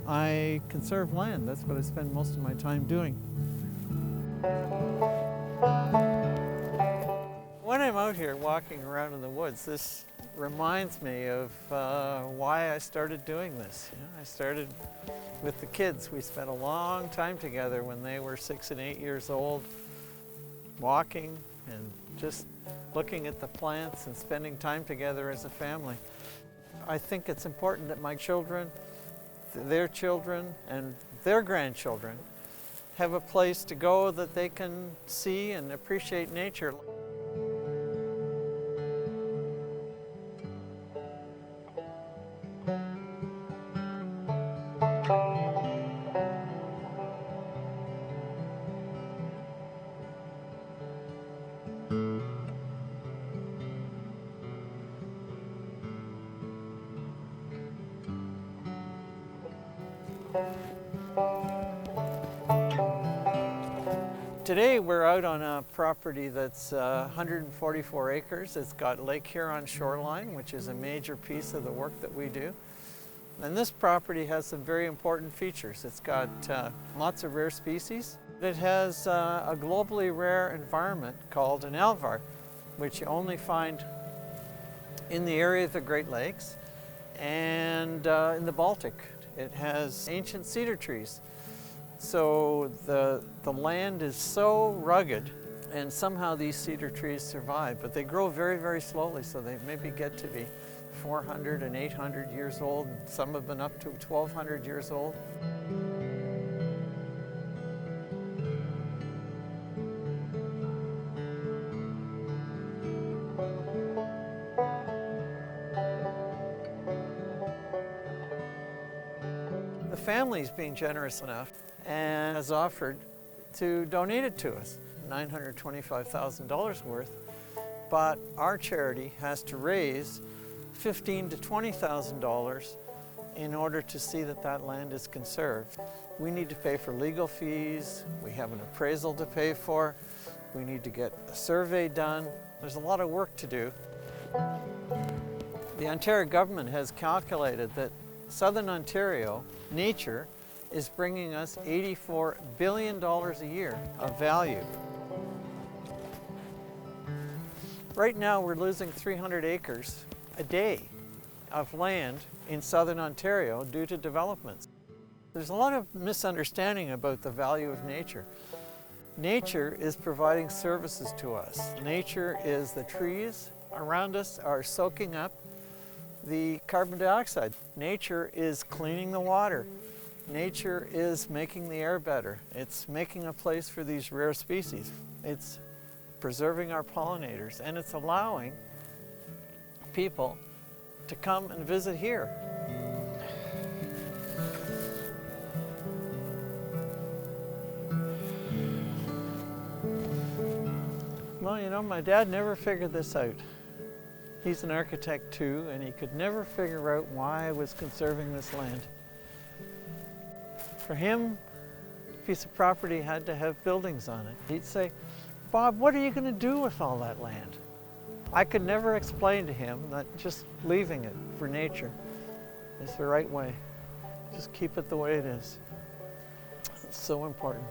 I conserve land. That's what I spend most of my time doing. When I'm out here walking around in the woods, this reminds me of why I started doing this. You know, I started with the kids. We spent a long time together when they were 6 and 8 years old, walking and just looking at the plants and spending time together as a family. I think it's important that my children, their children, and their grandchildren have a place to go that they can see and appreciate nature. Today we're out on a property that's 144 acres. It's got Lake Huron shoreline, which is a major piece of the work that we do. And this property has some very important features. It's got lots of rare species. It has a globally rare environment called an alvar, which you only find in the area of the Great Lakes and in the Baltic. It has ancient cedar trees. So the land is so rugged, and somehow these cedar trees survive, but they grow very, very slowly, so they maybe get to be 400 and 800 years old, and some have been up to 1,200 years old. The family's being generous enough and has offered to donate it to us, $925,000 worth, but our charity has to raise $15,000 to $20,000 in order to see that that land is conserved. We need to pay for legal fees, we have an appraisal to pay for, we need to get a survey done. There's a lot of work to do. The Ontario government has calculated that Southern Ontario nature is bringing us $84 billion a year of value. Right now we're losing 300 acres a day of land in Southern Ontario due to developments. There's a lot of misunderstanding about the value of nature. Nature is providing services to us. Nature is the trees around us are soaking up the carbon dioxide. Nature is cleaning the water. Nature is making the air better. It's making a place for these rare species. It's preserving our pollinators, and it's allowing people to come and visit here. Well, you know, my dad never figured this out. He's an architect too, and he could never figure out why I was conserving this land. For him, a piece of property had to have buildings on it. He'd say, "Bob, what are you going to do with all that land?" I could never explain to him that just leaving it for nature is the right way. Just keep it the way it is. It's so important.